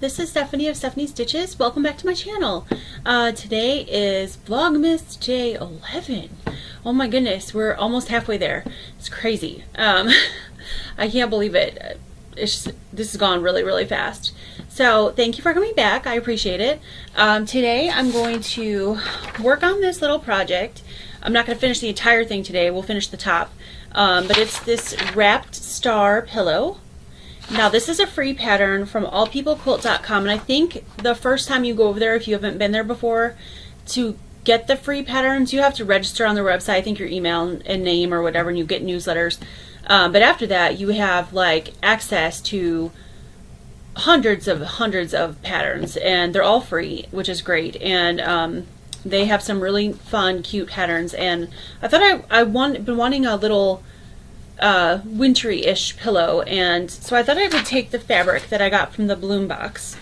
this is Stephanie of Stephanie Stitches. Welcome back to my channel. Today is Vlogmas Day 11. Oh my goodness, we're almost halfway there. It's crazy. I can't believe it. This has gone really, really fast. So thank you for coming back. I appreciate it. Today I'm going to work on this little project. I'm not going to finish the entire thing today. We'll finish the top. But it's this wrapped star pillow. Now this is a free pattern from allpeoplequilt.com, and I think the first time you go over there, if you haven't been there before, to get the free patterns you have to register on their website. I think your email and name or whatever, and you get newsletters. But after that you have like access to hundreds of patterns, and they're all free, which is great. And they have some really fun, cute patterns, and I thought been wanting a little wintry-ish pillow, and so I thought I would take the fabric that I got from the bloom box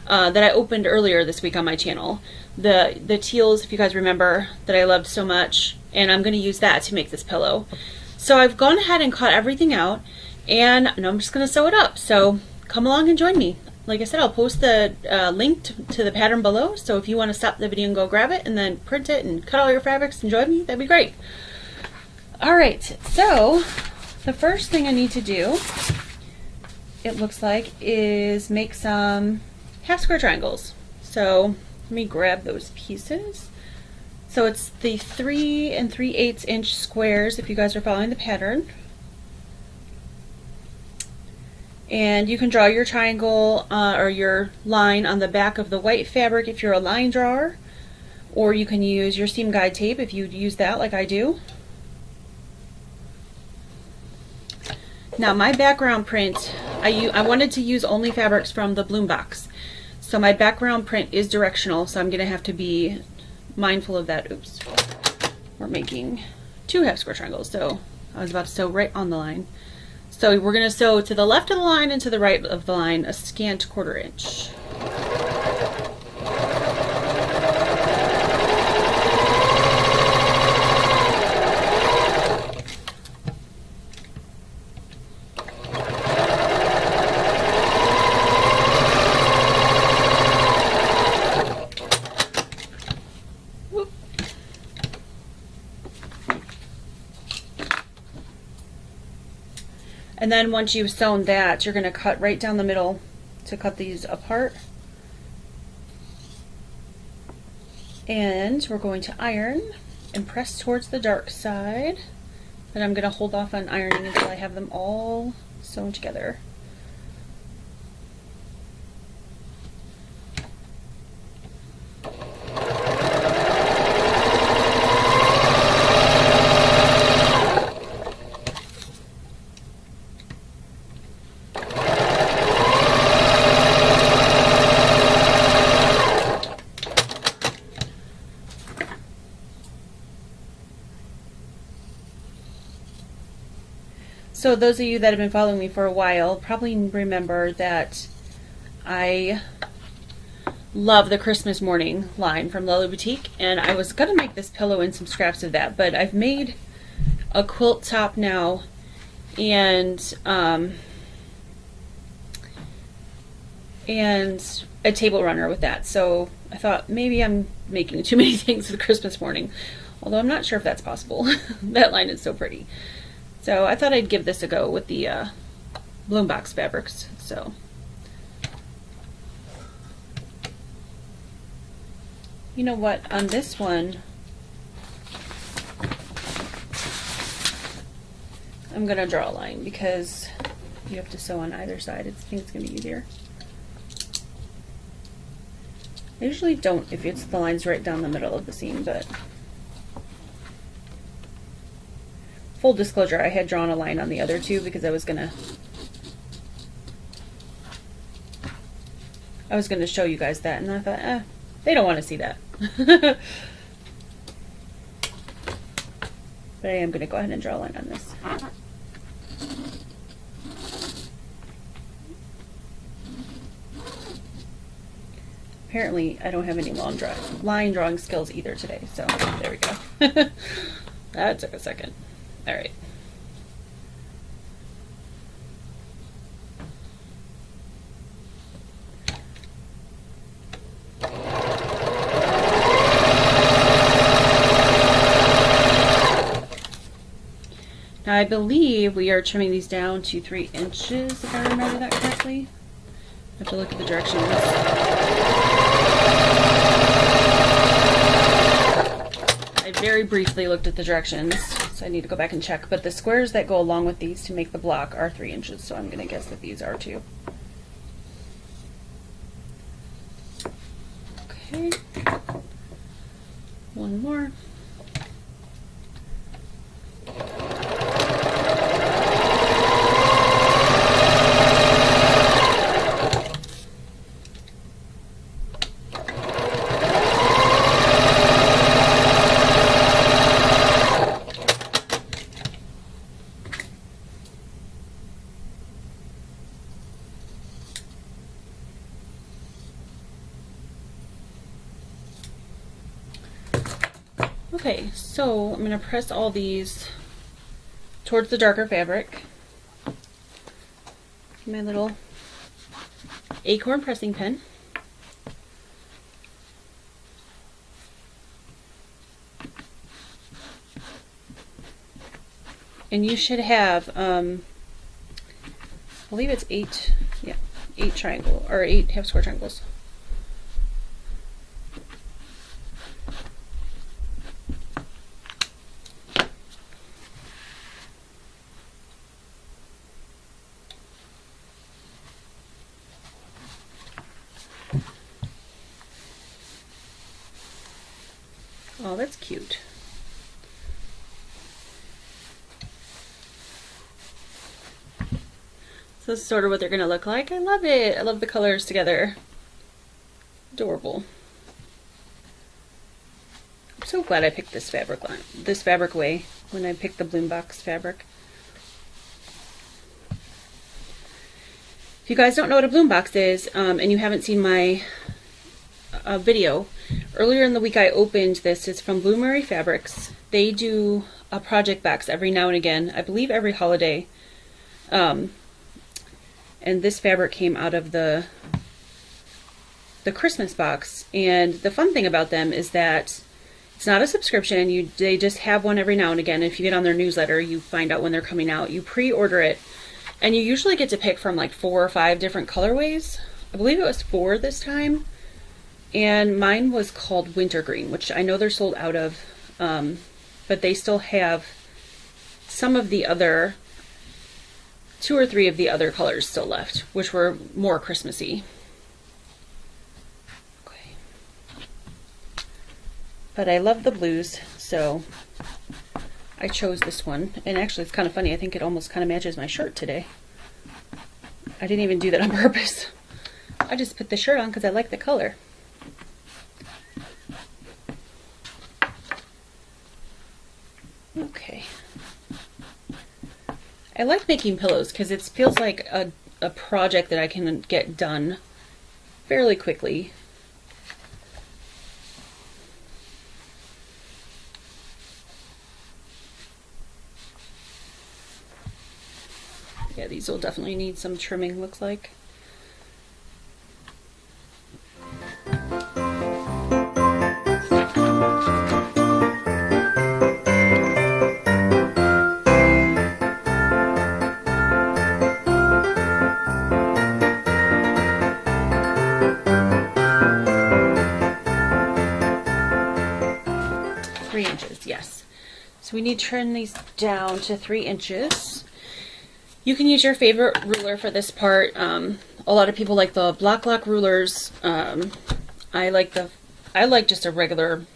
that I opened earlier this week on my channel, the teals, if you guys remember, that I loved so much, and I'm going to use that to make this pillow. So I've gone ahead and cut everything out, and I'm just going to sew it up. So come along and join me. Like I said, I'll post the link to the pattern below, so if you want to stop the video and go grab it and then print it and cut all your fabrics and join me, that'd be great. Alright, so the first thing I need to do, it looks like, is make some half square triangles. So let me grab those pieces. So it's the 3 3/8 inch squares if you guys are following the pattern. And you can draw your triangle or your line on the back of the white fabric if you're a line drawer, or you can use your seam guide tape if you use that like I do. Now my background print, I wanted to use only fabrics from the bloom box. So my background print is directional, so I'm going to have to be mindful of that. Oops. We're making 2 half square triangles, so I was about to sew right on the line. So we're going to sew to the left of the line and to the right of the line a scant 1/4 inch. And then once you've sewn that, you're going to cut right down the middle to cut these apart. And we're going to iron and press towards the dark side. And I'm going to hold off on ironing until I have them all sewn together. So those of you that have been following me for a while probably remember that I love the Christmas morning line from Lily Boutique, and I was going to make this pillow in some scraps of that, but I've made a quilt top now and a table runner with that. So I thought maybe I'm making too many things for the Christmas morning, although I'm not sure if that's possible. That line is so pretty. So I thought I'd give this a go with the bloom box fabrics. So you know what, on this one I'm gonna draw a line because you have to sew on either side. I think it's gonna be easier. I usually don't if it's the lines right down the middle of the seam, but full disclosure, I had drawn a line on the other two because I was gonna show you guys that, and I thought, they don't want to see that. But I am gonna go ahead and draw a line on this. Apparently, I don't have any line drawing skills either today, so there we go. That took a second. All right. I believe we are trimming these down to 3 inches, if I remember that correctly. I have to look at the directions. I very briefly looked at the directions, so I need to go back and check. But the squares that go along with these to make the block are 3 inches, so I'm going to guess that these are too. Okay. One more. Okay, so I'm going to press all these towards the darker fabric. My little acorn pressing pen. And you should have, I believe it's 8 triangle, or 8 half square triangles. Oh, that's cute. So this is sort of what they're going to look like. I love it. I love the colors together. Adorable. I'm so glad I picked this fabric way when I picked the Bloom Box fabric. If you guys don't know what a Bloom Box is, and you haven't seen my video, earlier in the week I opened this. It's from Bloomery Fabrics. They do a project box every now and again, I believe every holiday. And this fabric came out of the Christmas box. And the fun thing about them is that it's not a subscription. They just have one every now and again. If you get on their newsletter, you find out when they're coming out. You pre-order it, and you usually get to pick from like 4 or 5 different colorways. I believe it was 4 this time. And mine was called Wintergreen, which I know they're sold out of, but they still have some of the other, 2 or 3 of the other colors still left, which were more Christmassy. Okay. But I love the blues, so I chose this one. And actually, it's kind of funny. I think it almost kind of matches my shirt today. I didn't even do that on purpose. I just put the shirt on because I like the color. Okay. I like making pillows because it feels like a project that I can get done fairly quickly. Yeah, these will definitely need some trimming, looks like. Yes. So we need to trim these down to 3 inches. You can use your favorite ruler for this part. A lot of people like the block lock rulers. I like just a regular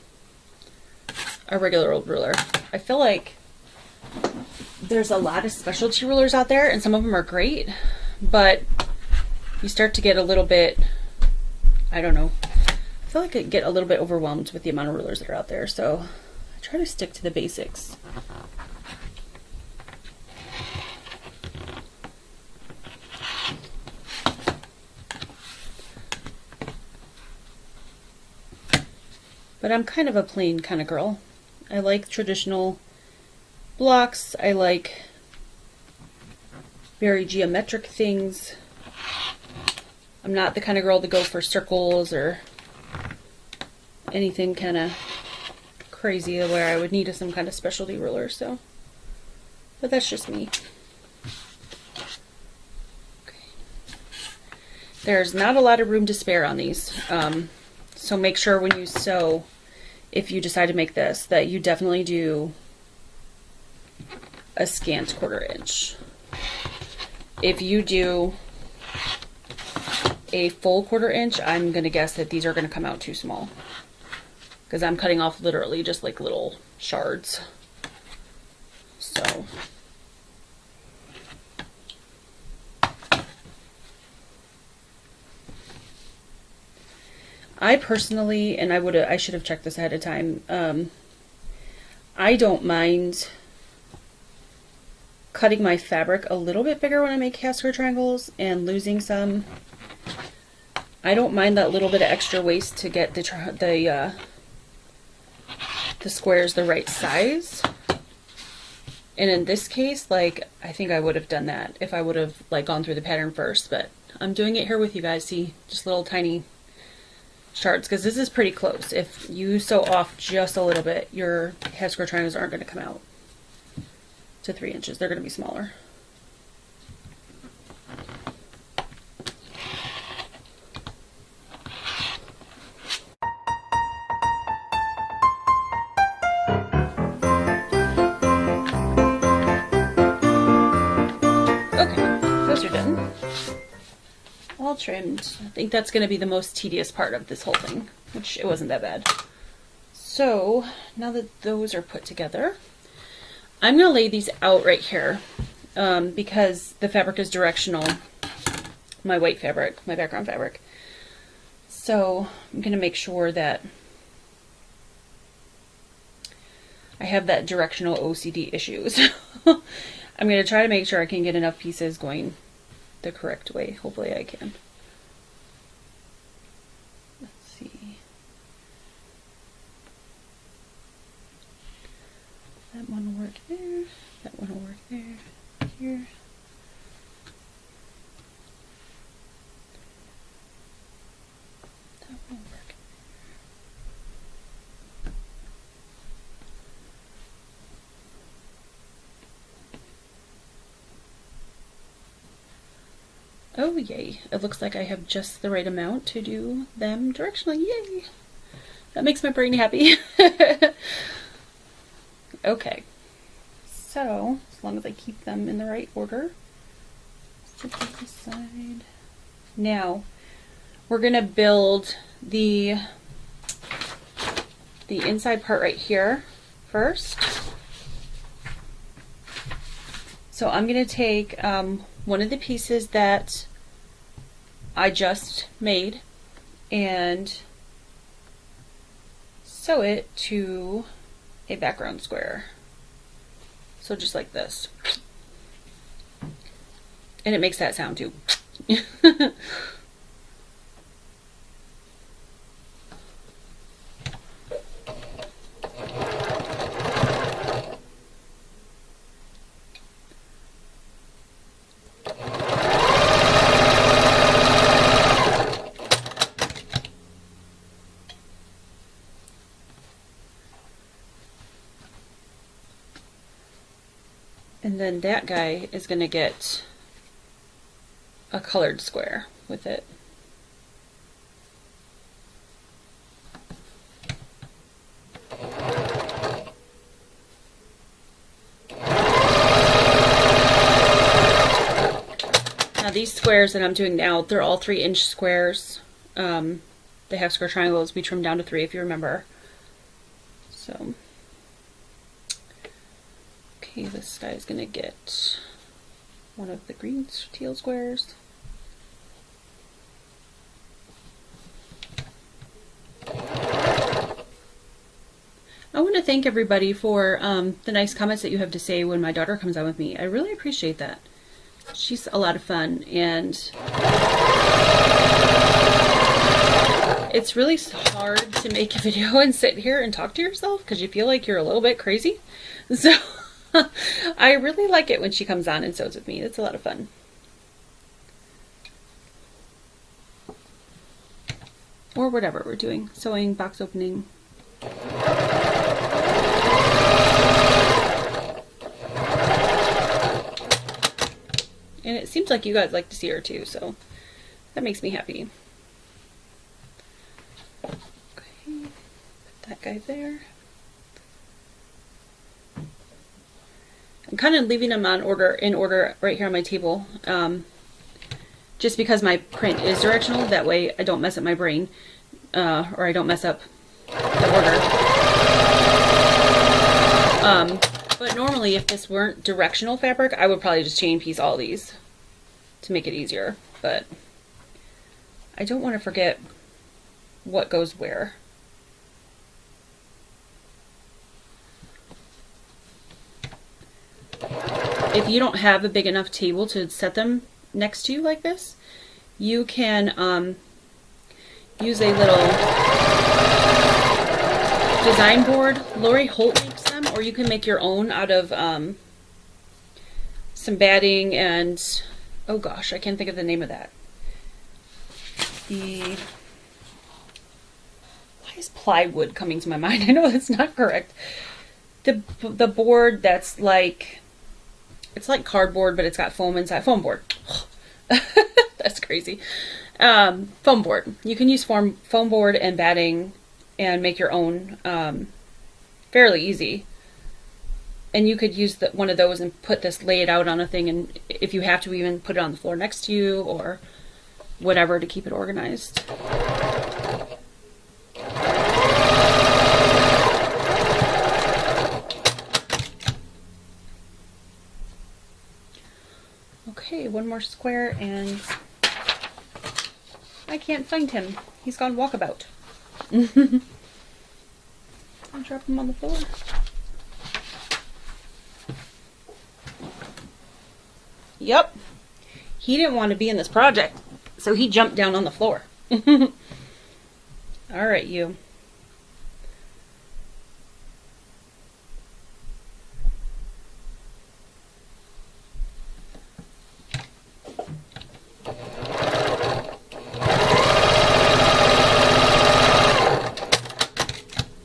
old ruler. I feel like there's a lot of specialty rulers out there, and some of them are great, but you start to get a little bit, I don't know, I feel like I get a little bit overwhelmed with the amount of rulers that are out there, so I try to stick to the basics. But I'm kind of a plain kind of girl. I like traditional blocks. I like very geometric things. I'm not the kind of girl to go for circles or anything kind of crazy where I would need some kind of specialty ruler. So but that's just me. Okay. There's not a lot of room to spare on these, so make sure when you sew, if you decide to make this, that you definitely do a scant 1/4 inch. If you do a full 1/4 inch, I'm gonna guess that these are gonna come out too small, because I'm cutting off literally just like little shards. So I personally, and I should have checked this ahead of time, I don't mind cutting my fabric a little bit bigger when I make half square triangles and losing some. I don't mind that little bit of extra waste to get the squares the right size. And in this case, like, I think I would have done that if I would have like gone through the pattern first, but I'm doing it here with you guys. See, just little tiny shards, because this is pretty close. If you sew off just a little bit, your half square triangles aren't going to come out to 3 inches. They're going to be smaller. All trimmed. I think that's going to be the most tedious part of this whole thing, which it wasn't that bad. So now that those are put together, I'm going to lay these out right here because the fabric is directional, my white fabric, my background fabric. So I'm going to make sure that I have that directional OCD issues. I'm going to try to make sure I can get enough pieces going the correct way. Hopefully I can. Let's see. That one will work there. That one will work there. Here. That will work. Oh yay, it looks like I have just the right amount to do them directionally. Yay! That makes my brain happy. Okay, so as long as I keep them in the right order, set this aside. Now we're gonna build the inside part right here first. So I'm gonna take one of the pieces that I just made and sew it to a background square. So just like this. And it makes that sound too. And then that guy is going to get a colored square with it. Now these squares that I'm doing now, they're all 3-inch squares. The half square triangles we trimmed down to 3 if you remember. So okay, this guy is going to get one of the green teal squares. I want to thank everybody for the nice comments that you have to say when my daughter comes on with me. I really appreciate that. She's a lot of fun, and it's really hard to make a video and sit here and talk to yourself because you feel like you're a little bit crazy. So I really like it when she comes on and sews with me. It's a lot of fun. Or whatever we're doing. Sewing, box opening. seems like you guys like to see her too, so that makes me happy. Okay, put that guy there. I'm kind of leaving them in order right here on my table, just because my print is directional. That way I don't mess up my brain, or I don't mess up the order. But normally if this weren't directional fabric, I would probably just chain piece all these to make it easier, but I don't want to forget what goes where. If you don't have a big enough table to set them next to you like this, you can use a little design board. Lori Holt makes them, or you can make your own out of some batting and, oh gosh, I can't think of the name of that. Why is plywood coming to my mind? I know that's not correct. The board that's like, it's like cardboard, but it's got foam inside. Foam board. That's crazy. Foam board. You can use foam board and batting and make your own fairly easy. And you could use one of those and lay it out on a thing, and if you have to, even put it on the floor next to you or whatever to keep it organized. Okay, one more square, and I can't find him. He's gone walkabout. I'll drop him on the floor. Yep. He didn't want to be in this project, so he jumped down on the floor. All right, you.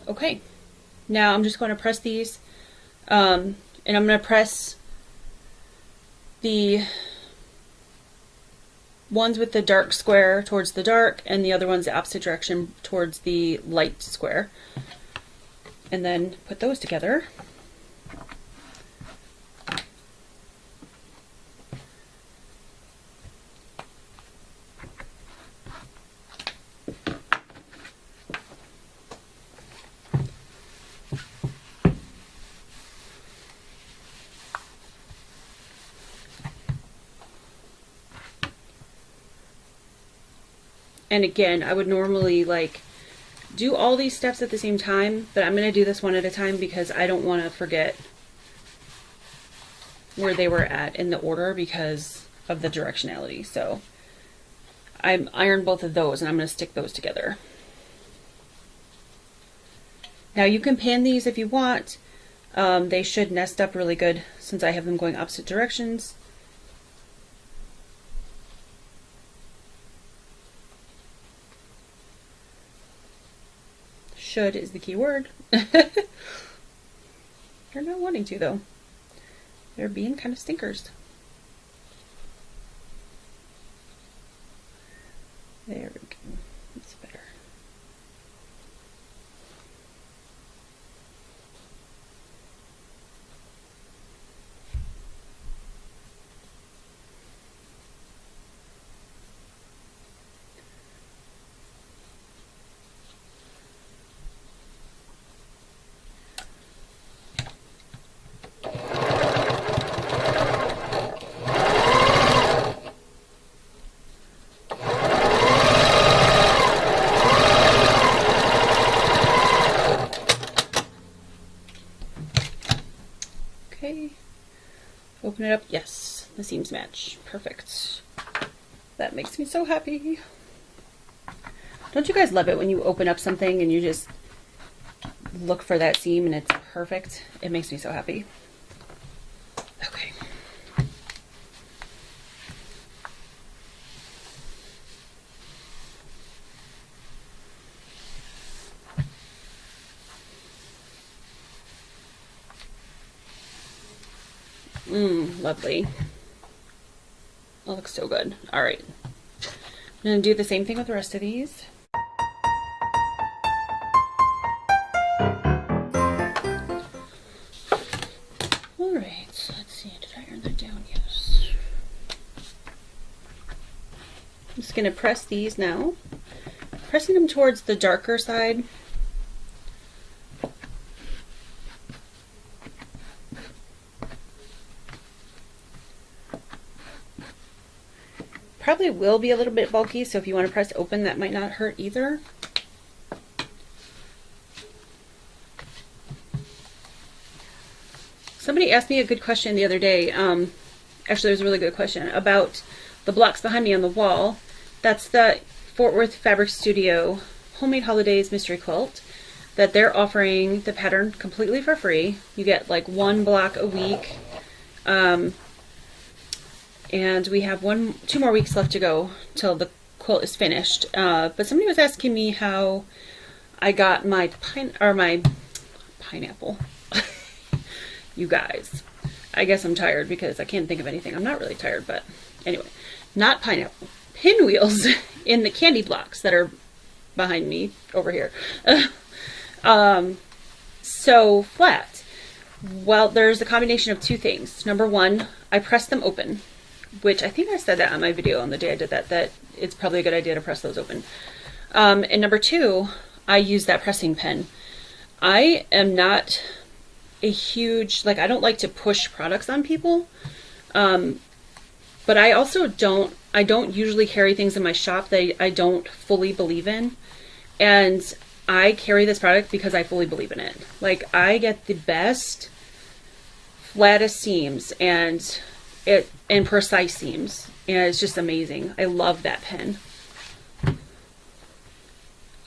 Okay, now I'm just going to press these, and I'm going to press the ones with the dark square towards the dark, and the other ones the opposite direction towards the light square, and then put those together. And again, I would normally like do all these steps at the same time, but I'm going to do this one at a time because I don't want to forget where they were at in the order because of the directionality. So I ironed both of those, and I'm going to stick those together. Now you can pan these if you want. They should nest up really good since I have them going opposite directions. Should is the key word. They're not wanting to, though. They're being kind of stinkers. There we go. That's better. Okay, open it up. Yes, the seams match. Perfect. That makes me so happy. Don't you guys love it when you open up something and you just look for that seam and it's perfect? It makes me so happy. Okay. Lovely. That looks so good. All right. I'm going to do the same thing with the rest of these. All right. Let's see. Did I iron that down? Yes. I'm just going to press these now. Pressing them towards the darker side. Probably will be a little bit bulky, so if you want to press open, that might not hurt either. Somebody asked me a good question the other day. Actually, it was a really good question about the blocks behind me on the wall. That's the Fort Worth Fabric Studio Homemade Holidays Mystery Quilt that they're offering the pattern completely for free. You get like 1 block a week. And we have 2 more weeks left to go till the quilt is finished. But somebody was asking me how I got my pineapple. You guys, I guess I'm tired because I can't think of anything. I'm not really tired, but anyway, not pineapple. Pinwheels in the candy blocks that are behind me over here. So flat. Well, there's a combination of 2 things. Number 1, I press them open, which I think I said that on my video on the day I did that it's probably a good idea to press those open. And number 2, I use that pressing pen. I am not a huge, I don't like to push products on people. But I also don't usually carry things in my shop that I don't fully believe in. And I carry this product because I fully believe in it. I get the best, flattest seams and precise seams. And it's just amazing. I love that pen.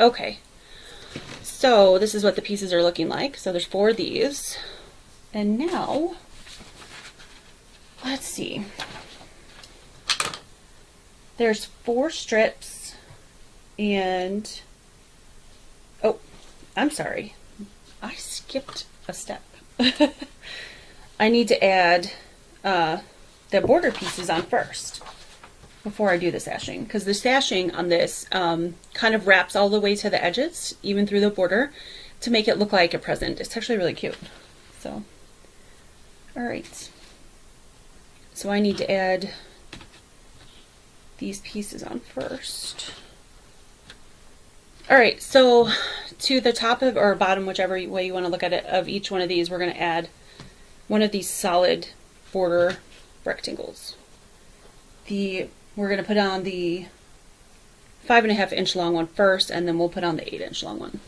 Okay. So this is what the pieces are looking like. So there's 4 of these. And now, let's see. There's 4 strips and, oh, I'm sorry. I skipped a step. I need to add the border pieces on first before I do the sashing, because the sashing on this kind of wraps all the way to the edges, even through the border, to make it look like a present. It's actually really cute. So, all right. So I need to add these pieces on first. All right, so to the top of or bottom, whichever way you want to look at it, of each one of these, we're going to add one of these solid border rectangles. We're going to put on the 5.5 inch long one first, and then we'll put on the 8 inch long one.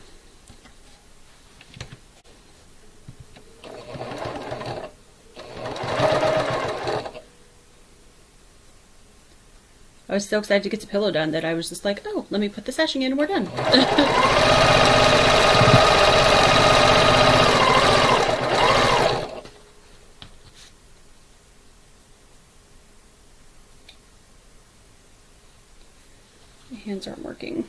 I was so excited to get the pillow done that I was just like, oh, let me put the sashing in and we're done. My hands aren't working.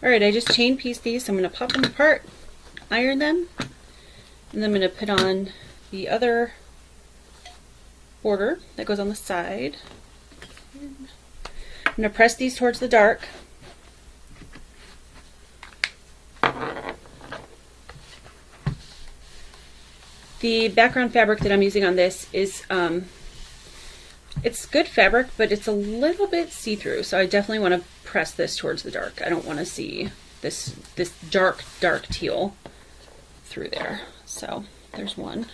Alright, I just chain pieced these, so I'm going to pop them apart, iron them, and then I'm going to put on the other border that goes on the side. I'm going to press these towards the dark. The background fabric that I'm using on this is, it's good fabric, but it's a little bit see-through, so I definitely want to press this towards the dark. I don't want to see this dark teal through there. So there's one.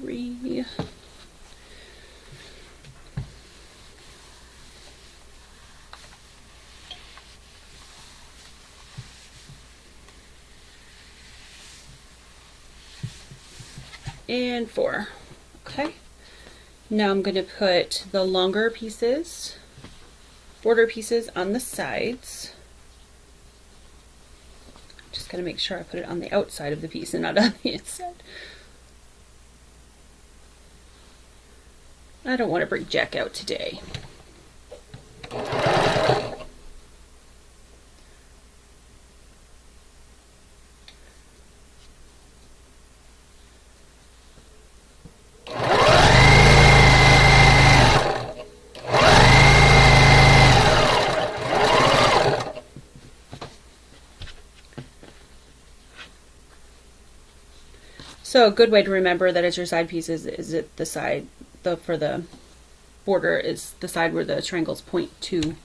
Three. And 4. Okay. Now I'm going to put the longer pieces, border pieces on the sides. Just got to make sure I put it on the outside of the piece and not on the inside. I don't want to bring Jack out today. So a good way to remember that it's your side pieces is it the side, for the border is the side where the triangles point to.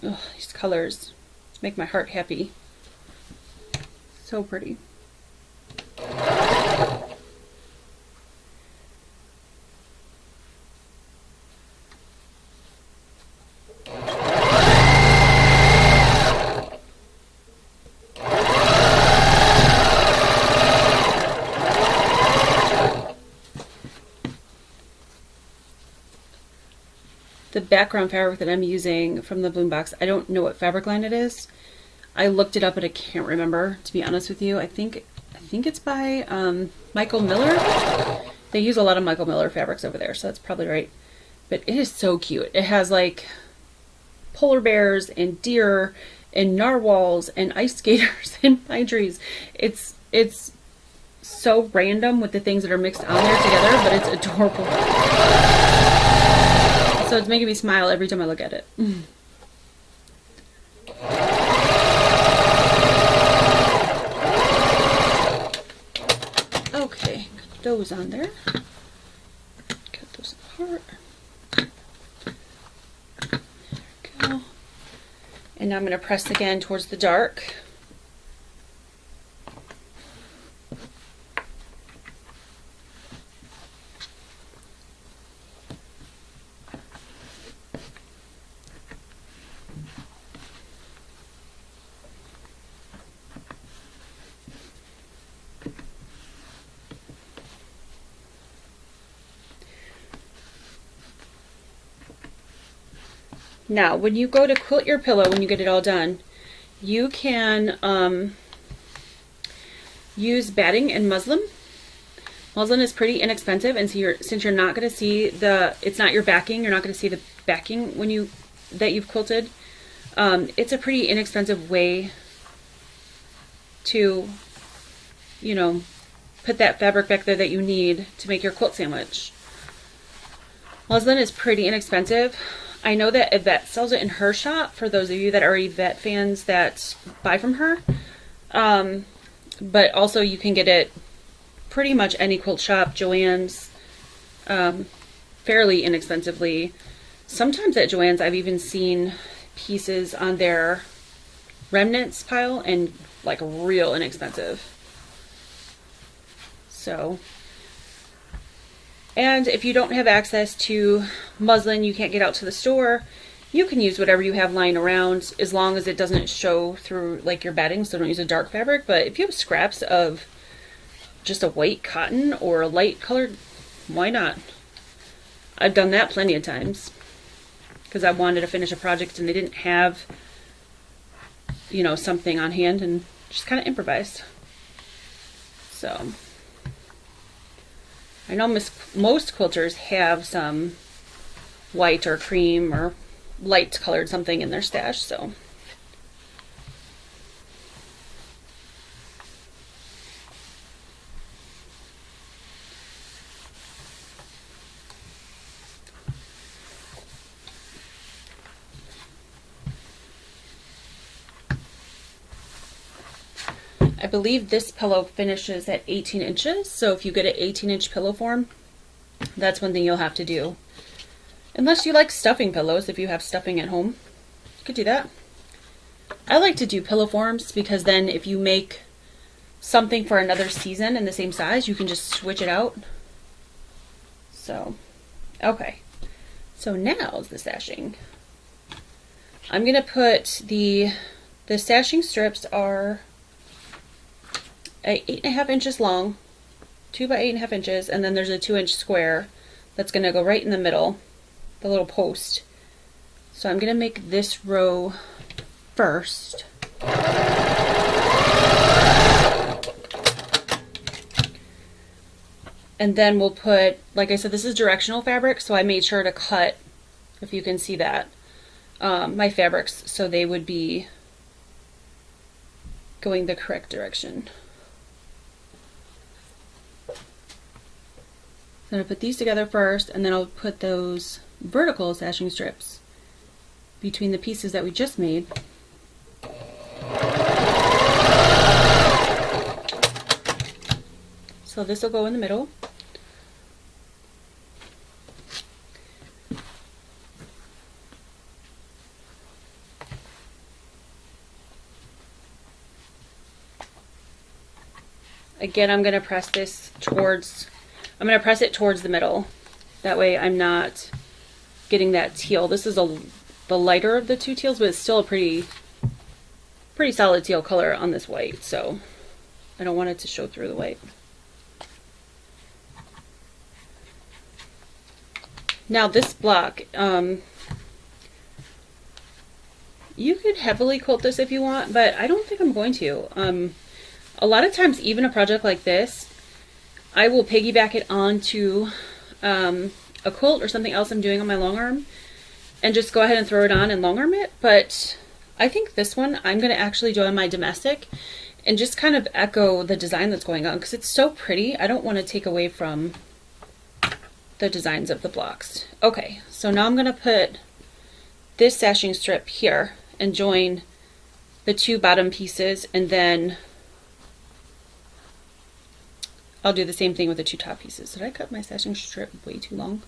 Oh, these colors make my heart happy. So pretty. The background fabric that I'm using from the Bloom box, I don't know what fabric line it is. I looked it up, but I can't remember, to be honest with you. I think it's by Michael Miller. They use a lot of Michael Miller fabrics over there, so that's probably right. But it is so cute. It has like polar bears and deer and narwhals and ice skaters and pine trees. It's so random with the things that are mixed on there together, but it's adorable. So it's making me smile every time I look at it. Okay, got those on there. Cut those apart. There we go. And now I'm going to press again towards the dark. Now, when you go to quilt your pillow, when you get it all done, you can use batting and muslin. Muslin is pretty inexpensive, and so since you're not going to see it's not your backing, you're not going to see the backing that you've quilted. It's a pretty inexpensive way to, put that fabric back there that you need to make your quilt sandwich. Muslin is pretty inexpensive. I know that Yvette sells it in her shop, for those of you that are Yvette fans that buy from her. But also you can get it pretty much any quilt shop, Joann's, fairly inexpensively. Sometimes at Joann's I've even seen pieces on their remnants pile and like real inexpensive. So, and if you don't have access to muslin, you can't get out to the store, you can use whatever you have lying around, as long as it doesn't show through like your batting, so don't use a dark fabric. But if you have scraps of just a white cotton or a light colored, why not? I've done that plenty of times because I wanted to finish a project and they didn't have, you know, something on hand, and just kind of improvised. So I know most quilters have some white or cream or light colored something in their stash, so. I believe this pillow finishes at 18 inches, so if you get an 18-inch pillow form, that's one thing you'll have to do. Unless you like stuffing pillows, if you have stuffing at home, you could do that. I like to do pillow forms because then if you make something for another season in the same size, you can just switch it out. So, okay. So now is the sashing. I'm going to put the sashing strips are 8.5 inches long, 2 by 8.5 inches, and then there's a 2-inch square that's going to go right in the middle, the little post. So I'm going to make this row first. And then we'll put, like I said, this is directional fabric, so I made sure to cut, if you can see that, my fabrics so they would be going the correct direction. So I'm going to put these together first, and then I'll put those vertical sashing strips between the pieces that we just made. So this will go in the middle. Again, I'm going to press this towards, I'm going to press it towards the middle. That way I'm not getting that teal. This is the lighter of the two teals, but it's still a pretty solid teal color on this white, so I don't want it to show through the white. Now this block, you could heavily quilt this if you want, but I don't think I'm going to. A lot of times, even a project like this, I will piggyback it onto a quilt or something else I'm doing on my long arm and just go ahead and throw it on and long arm it. But I think this one I'm going to actually do on my domestic and just kind of echo the design that's going on because it's so pretty. I don't want to take away from the designs of the blocks. Okay, so now I'm going to put this sashing strip here and join the two bottom pieces, and then I'll do the same thing with the two top pieces. Did I cut my sashing strip way too long?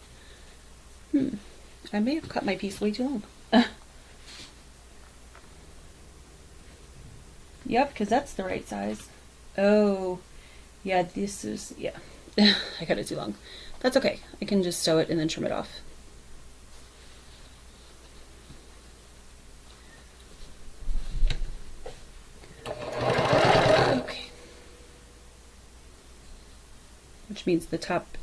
I may have cut my piece way too long. Yep, because that's the right size. Oh, yeah, this is, yeah. I cut it too long. That's okay. I can just sew it and then trim it off. Okay. Which means the top.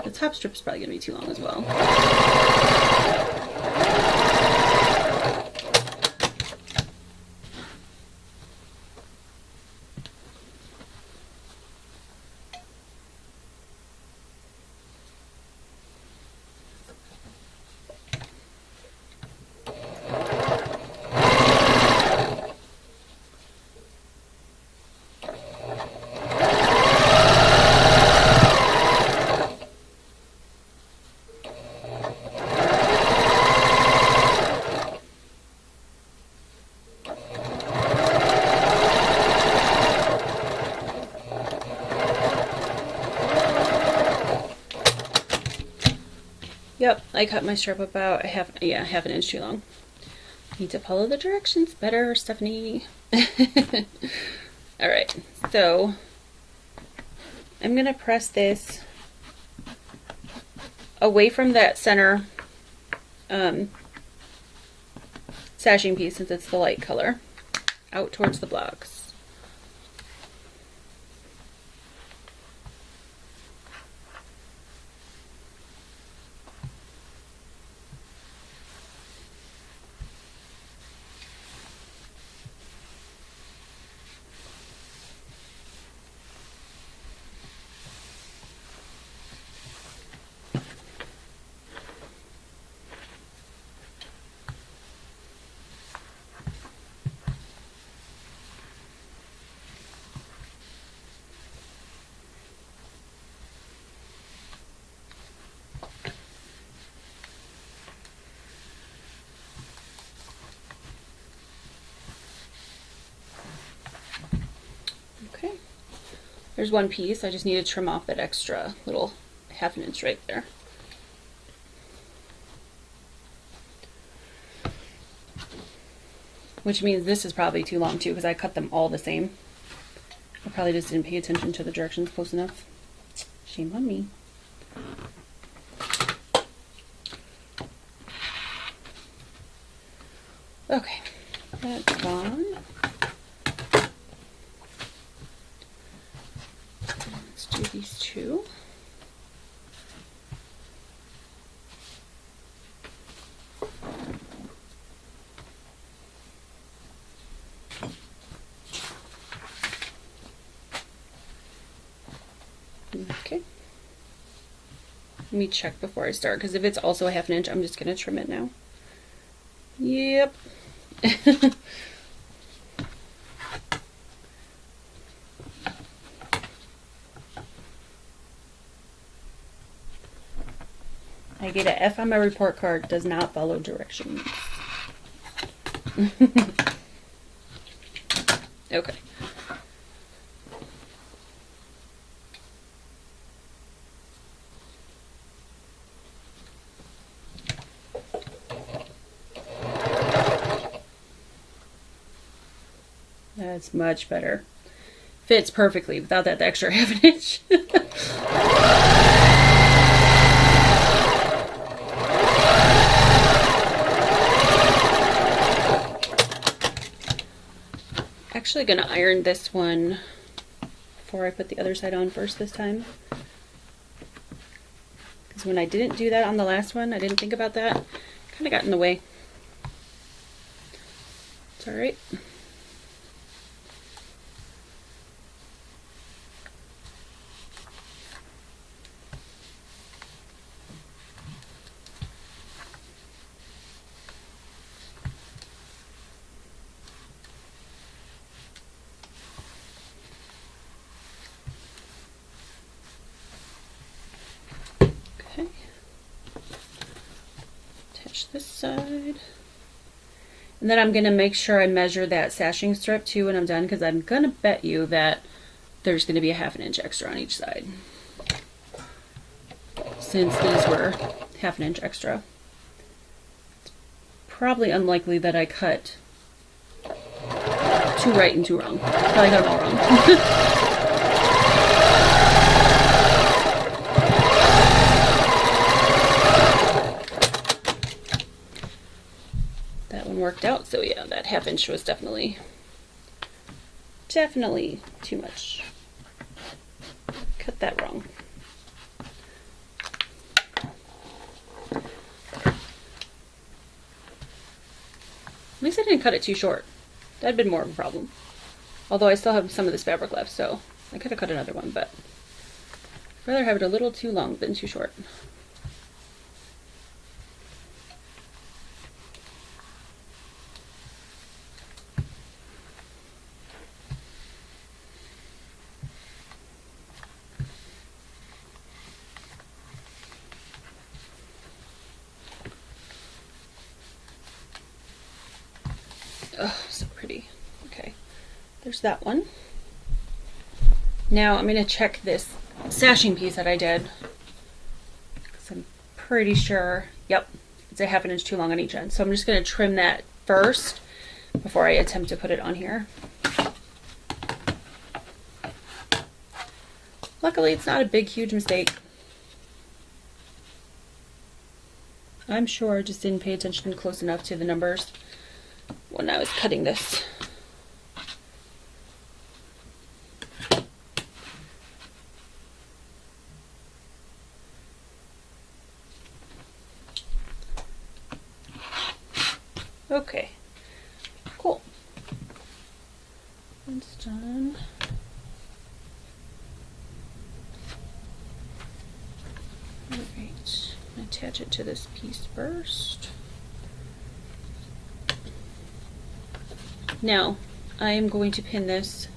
The top strip is probably going to be too long as well. I cut my strap about half an inch too long. Need to follow the directions better, Stephanie. Alright, so I'm going to press this away from that center sashing piece, since it's the light color, out towards the blocks. Okay, there's one piece. I just need to trim off that extra little half an inch right there. Which means this is probably too long too, because I cut them all the same. I probably just didn't pay attention to the directions close enough. Shame on me. Okay, that's gone. Let's do these two. Okay. Let me check before I start, because if it's also a half an inch, I'm just going to trim it now. Yep. I get a F on my report card, does not follow directions. Okay. That's much better. Fits perfectly without that extra half an inch. Actually gonna iron this one before I put the other side on first this time. Because when I didn't do that on the last one, I didn't think about that. Kind of got in the way. It's alright. This side, and then I'm going to make sure I measure that sashing strip too when I'm done, because I'm going to bet you that there's going to be a half an inch extra on each side, since these were half an inch extra. It's probably unlikely that I cut two right and two wrong. Probably got them all wrong. Worked out, so yeah, that half inch was definitely too much. Cut that wrong. At least I didn't cut it too short. That'd been more of a problem. Although I still have some of this fabric left, so I could have cut another one, but I'd rather have it a little too long than too short. Oh, so pretty. Okay, there's that one. Now I'm going to check this sashing piece that I did, because I'm pretty sure, yep, it's a 1/2 inch too long on each end. So I'm just going to trim that first before I attempt to put it on here. Luckily, it's not a big, huge mistake. I'm sure I just didn't pay attention close enough to the numbers when I was cutting this. Okay, cool. That's done. Alright, attach it to this piece first. Now, I am going to pin this.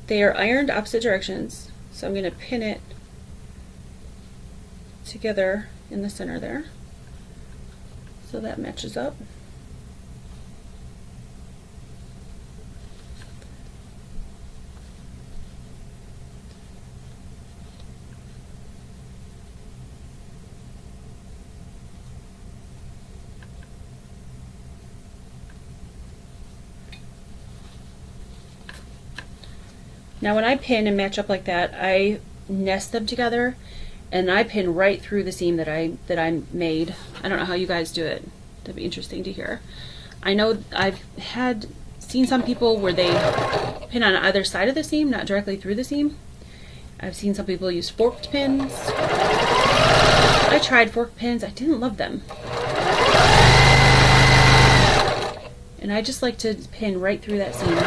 They are ironed opposite directions, so I'm going to pin it together in the center there, so that matches up. Now when I pin and match up like that, I nest them together and I pin right through the seam that I made. I don't know how you guys do it. That'd be interesting to hear. I know I've seen some people where they pin on either side of the seam, not directly through the seam. I've seen some people use forked pins. I tried forked pins. I didn't love them. And I just like to pin right through that seam.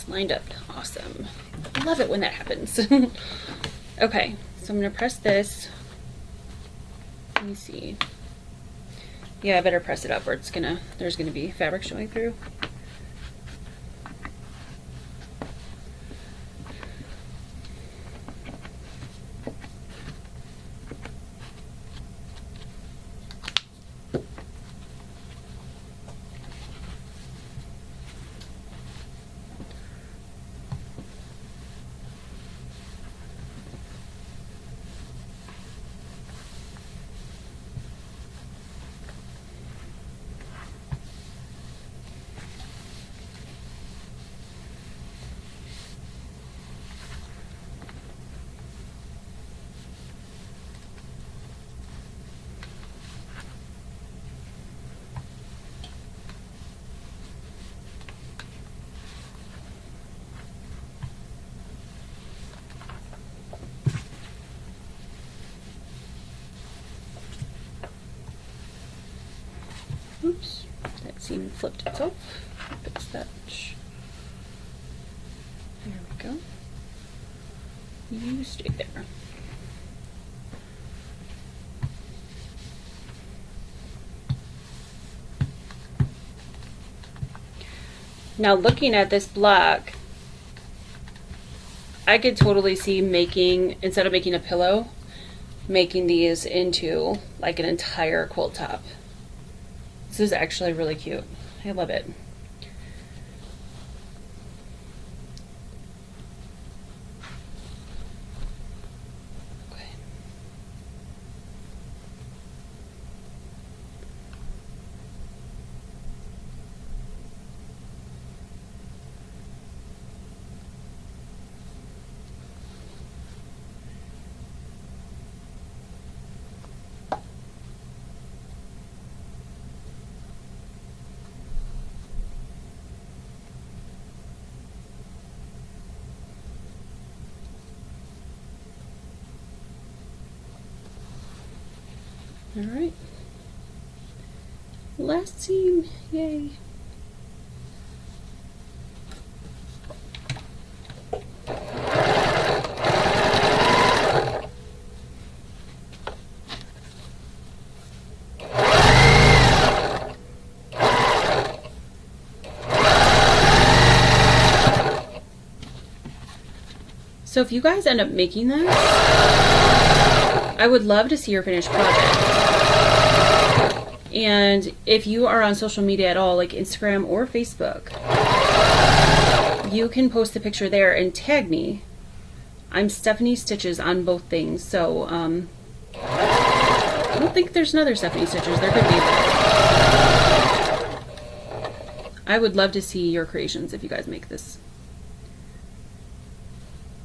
Lined up. Awesome. I love it when that happens. Okay, so I'm going to press this. Let me see. Yeah, I better press it up or there's gonna be fabric showing through. Oops, that seam flipped itself. Fix that. There we go. You stay there. Now looking at this block, I could totally see making, instead of making a pillow, making these into like an entire quilt top. This is actually really cute. I love it. Okay. All right, last seam, yay. So if you guys end up making this, I would love to see your finished project. And if you are on social media at all, like Instagram or Facebook, you can post a picture there and tag me. I'm Stephanie Stitches on both things, so I don't think there's another Stephanie Stitches. There could be. I would love to see your creations if you guys make this.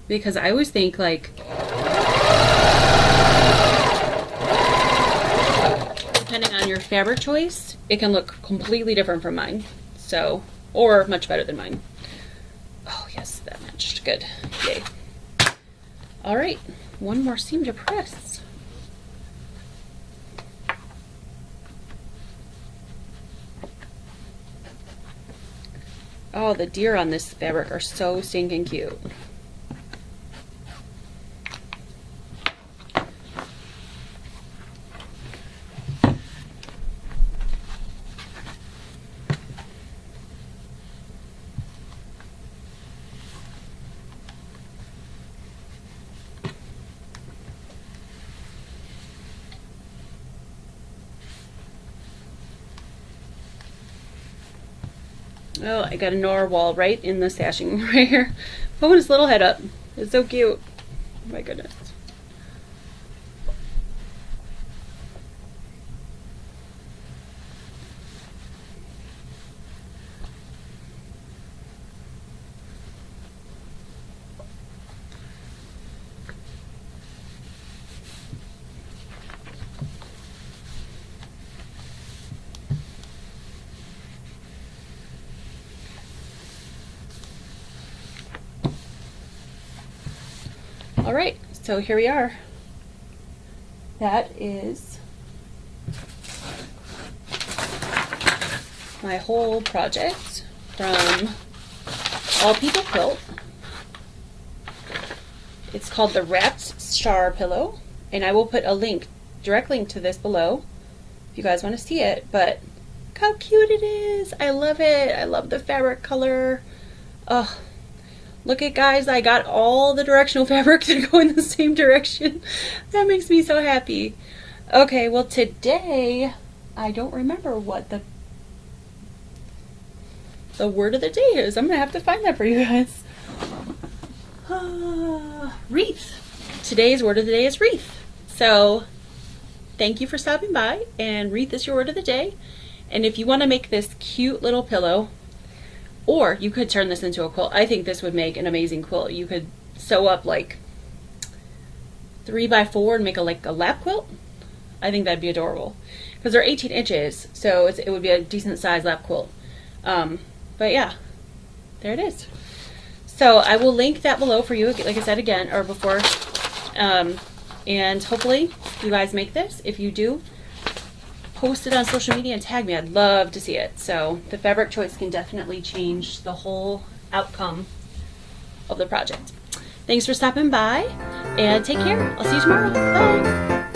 Because I always think, like, depending on your fabric choice, it can look completely different from mine. So, or much better than mine. Oh, yes, that matched. Good. Yay. All right, one more seam to press. Oh, the deer on this fabric are so stinking cute. Oh, I got a narwhal right in the sashing right here. Pulling his little head up. It's so cute. Oh my goodness. All right, so here we are. That is my whole project from All People Quilt. It's called the Wrapped Star Pillow, and I will put a link, direct link to this below if you guys want to see it. But look how cute it is. I love it. I love the fabric color. Oh, look at, guys, I got all the directional fabric to go in the same direction. That makes me so happy. Okay, well today, I don't remember what the word of the day is. I'm going to have to find that for you guys. Wreath. Today's word of the day is wreath. So, thank you for stopping by, and wreath is your word of the day. And if you want to make this cute little pillow, or you could turn this into a quilt. I think this would make an amazing quilt. You could sew up like 3x4 and make a lap quilt. I think that'd be adorable. Because they're 18 inches, so it would be a decent sized lap quilt. But yeah, there it is. So I will link that below for you, like I said again, or before. And hopefully you guys make this. If you do, post it on social media and tag me. I'd love to see it. So the fabric choice can definitely change the whole outcome of the project. Thanks for stopping by, and take care. I'll see you tomorrow. Bye.